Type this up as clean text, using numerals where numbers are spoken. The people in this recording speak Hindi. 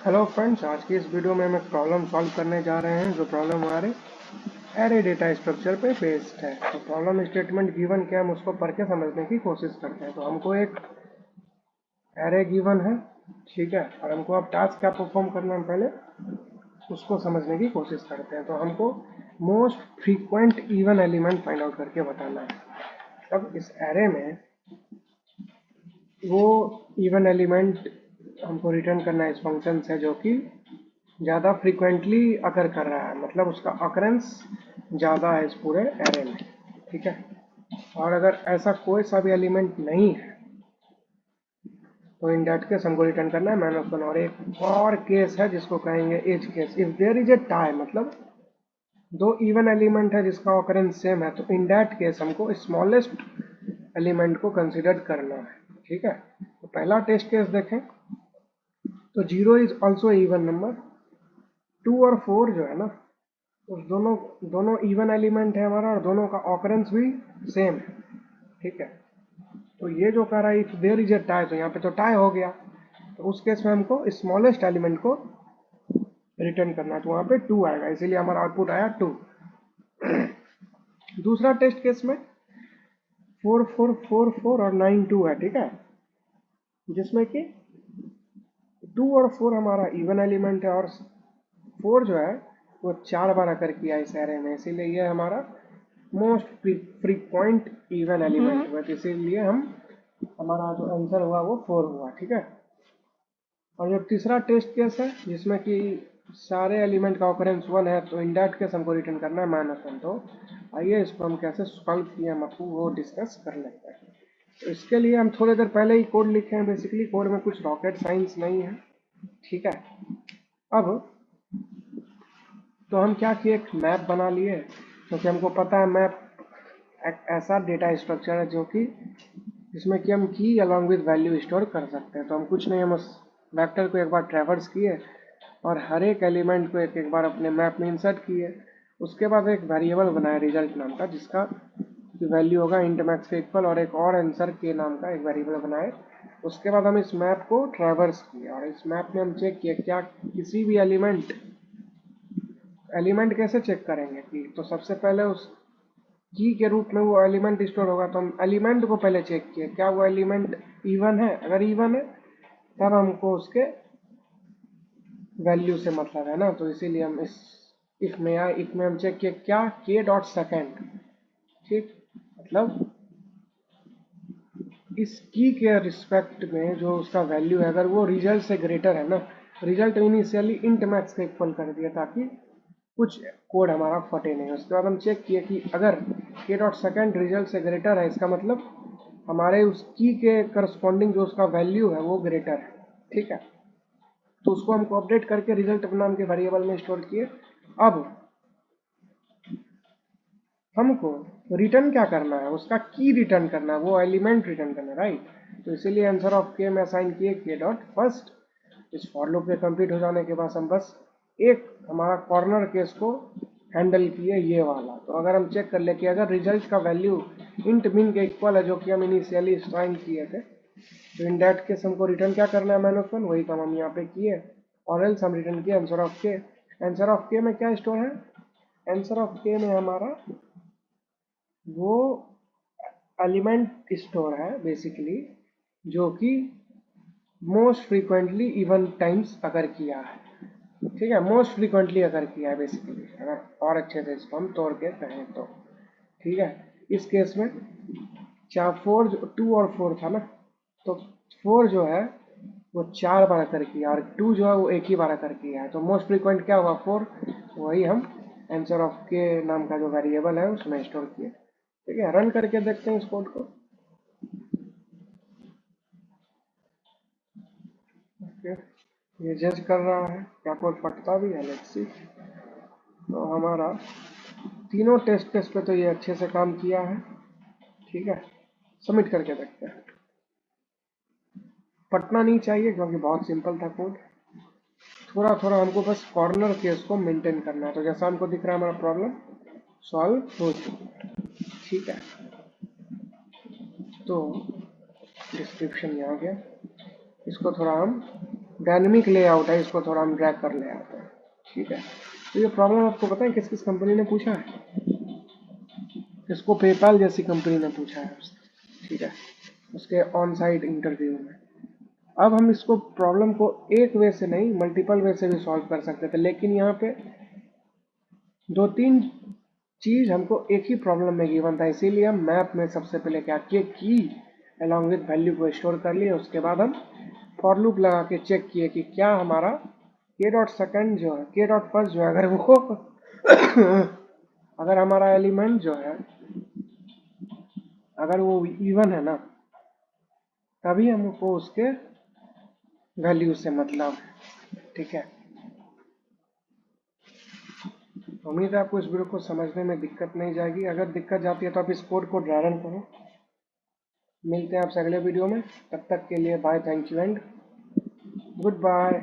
हेलो फ्रेंड्स, आज की इस वीडियो में हम एक प्रॉब्लम सॉल्व करने जा रहे हैं। जो प्रॉब्लम हमारे एरे डेटा स्ट्रक्चर पे बेस्ड है। तो प्रॉब्लम स्टेटमेंट गिवन क्या, हम उसको पढ़ के समझने की कोशिश करते हैं। तो हमको एक एरे गिवन है, ठीक है, और हमको अब टास्क क्या परफॉर्म करना है, पहले उसको समझने की कोशिश करते हैं। तो हमको most frequent even element find out करके बताना है। अब इस एरे में वो इवन एलिमेंट हमको रिटर्न करना है इस फंक्शन से जो कि ज़्यादा फ्रीक्वेंटली अकर कर रहा है, मतलब उसका अकरेंस ज़्यादा है इस पूरे एरे में, ठीक है। और अगर ऐसा कोई सा भी एलिमेंट नहीं है तो इन दैट केस हमको रिटर्न करना है -1। और एक और केस है जिसको कहेंगे edge case. If there is a tie, मतलब दो इवन एलिमेंट है जिसका अकरेंस सेम है, तो इन दैट केस हमको स्मॉलेस्ट एलिमेंट को कंसिडर करना है, ठीक है। तो पहला टेस्ट केस देखें तो 0 इज ऑल्सो इवन नंबर। 2 और 4 जो है ना, उस दोनों दोनों इवन एलिमेंट है हमारा, और दोनों का ऑकरेंस भी सेम है, ठीक है। तो ये जो कह रहा है if there is a tie, तो यहाँ पे तो टाई हो गया। तो उस केस में हमको स्मॉलेस्ट एलिमेंट को रिटर्न करना है, तो वहाँ पे 2 आएगा, इसीलिए हमारा आउटपुट आया 2। दूसरा टेस्ट केस में 4 4 4 4 और 9 2 है, ठीक है, जिसमें कि 2 और 4 हमारा इवन एलिमेंट है, और 4 जो है वो 4 बार आकर किया इस एरे में, इसीलिए ये हमारा मोस्ट फ्रीक्वेंट इवन एलिमेंट हुआ। तो इसीलिए हम हमारा जो आंसर हुआ वो 4 हुआ, ठीक है। और जो तीसरा टेस्ट केस है जिसमें कि सारे एलिमेंट का ऑकरेंस 1 है, तो इन दैट केस हमको रिटर्न करना है -1। तो आइए इसको हम कैसे सॉल्व किए हम आपको वो डिस्कस कर लेते हैं। तो इसके लिए हम थोड़ी देर पहले ही कोड लिखे हैं। बेसिकली कोड में कुछ रॉकेट साइंस नहीं है, ठीक है। अब तो हम क्या किए, एक मैप बना लिए, क्योंकि हमको पता है मैप एक ऐसा डेटा स्ट्रक्चर है जो कि जिसमें कि हम की अलॉन्ग विद वैल्यू स्टोर कर सकते हैं। तो हम कुछ नहीं, हम उस वेक्टर को एक बार ट्रैवर्स किए और हर एक एलिमेंट को एक एक बार अपने मैप में इंसर्ट किए। उसके बाद एक वेरिएबल बनाया रिजल्ट नाम का, जिसका वैल्यू होगा इंट मैक्स के इक्वल, और एक और आंसर के नाम का एक वेरिएबल बनाए। उसके बाद हम इस मैप को ट्रैवर्स किए, और इस मैप में हम चेक किए क्या किसी भी एलिमेंट कैसे चेक करेंगे कि, तो सबसे पहले उस की के रूप में वो एलिमेंट स्टोर होगा। तो हम एलिमेंट को पहले चेक किए क्या वो एलिमेंट इवन है। अगर इवन है तब हमको उसके वैल्यू से मतलब है ना, तो इसीलिए हम इस इफ में हम चेक किए क्या के डॉट सेकेंड, ठीक, मतलब इस की के रिस्पेक्ट में जो उसका वैल्यू है, अगर वो रिजल्ट से ग्रेटर है ना, रिजल्ट इनिशियली इंट मैक्स का इक्वल कर दिया ताकि कुछ कोड हमारा फटे नहीं। उसके बाद हम चेक किए कि अगर के डॉट सेकेंड रिजल्ट से ग्रेटर है, इसका मतलब हमारे उस की के करस्पॉन्डिंग जो उसका वैल्यू है वो ग्रेटर है, ठीक है। तो उसको हमको अपडेट करके रिजल्ट नाम के वेरिएबल में स्टोर किए। अब हमको रिटर्न क्या करना है, उसका की रिटर्न करना है, वो एलिमेंट रिटर्न करना है, राइट। तो इसीलिए आंसर ऑफ के में असाइन किए के डॉट फर्स्ट। इस फॉर लूप के कंप्लीट हो जाने के बाद हम बस एक हमारा कॉर्नर केस को हैंडल किए, ये वाला। तो अगर हम चेक कर ले कि अगर रिजल्ट का वैल्यू इंट मिन के इक्वल है जो कि हम इनिशियली असाइन किए थे, तो इन दैट केस हमको रिटर्न क्या करना है -1। वही काम हम यहाँ पे किए, और एल्स हम रिटर्न किए आंसर ऑफ के। आंसर ऑफ के में क्या स्टोर है, आंसर ऑफ के में हमारा वो एलिमेंट स्टोर है बेसिकली जो कि मोस्ट फ्रीक्वेंटली इवन टाइम्स अगर किया है, ठीक है, मोस्ट फ्रीक्वेंटली अगर किया है बेसिकली, अगर और अच्छे से इसको हम तोड़ के कहें तो, ठीक है। इस केस में चार 2 और 4 था ना, तो 4 जो है वो 4 बार अकर किया, और 2 जो है वो एक ही बार अकर किया है। तो मोस्ट फ्रीक्वेंट क्या हुआ 4, वही हम आंसर ऑफ के नाम का जो वेरिएबल है उसमें स्टोर किए, ठीक है। रन करके देखते हैं इस कोड को। ओके, ये जज कर रहा है क्या कोड फटता भी है, लेट्स सी। तो हमारा तीनों टेस्ट केस पे तो ये अच्छे से काम किया है, ठीक है। सबमिट करके देखते हैं। फटना नहीं चाहिए क्योंकि बहुत सिंपल था कोड। थोड़ा थोड़ा हमको बस कॉर्नर केस को मेंटेन करना है। तो जैसा हमको दिख रहा है हमारा प्रॉब्लम सॉल्व हो चुकी है, ठीक है। तो डिस्क्रिप्शन यहाँ गया, इसको थोड़ा हम डायनेमिक लेआउट है, इसको थोड़ा हम ड्रैग कर ले आते हैं। ठीक है, तो ये प्रॉब्लम आपको पता है किस किस कंपनी ने पूछा है? इसको पेपाल जैसी कंपनी ने पूछा है उसने, ठीक है, उसके ऑन साइट इंटरव्यू में। अब हम इसको प्रॉब्लम को एक वे से नहीं मल्टीपल वे से भी सॉल्व कर सकते थे, लेकिन यहाँ पे दो तीन चीज हमको एक ही प्रॉब्लम में गिवन था, इसीलिए हम मैप में सबसे पहले क्या किए, की अलॉन्ग विद वैल्यू को स्टोर कर लिए। उसके बाद हम फॉर लूप लगा के चेक किए कि क्या हमारा के डॉट सेकंड जो है, के डॉट फर्स्ट जो है, अगर वो अगर हमारा एलिमेंट जो है अगर वो इवन है ना, तभी हमको उसके वैल्यू से मतलब है। ठीक है, उम्मीद है आपको इस वीडियो को समझने में दिक्कत नहीं जाएगी। अगर दिक्कत जाती है तो आप इस कोड को ड्राई रन करो। मिलते हैं आपसे अगले वीडियो में, तब तक के लिए bye, thank you and good bye.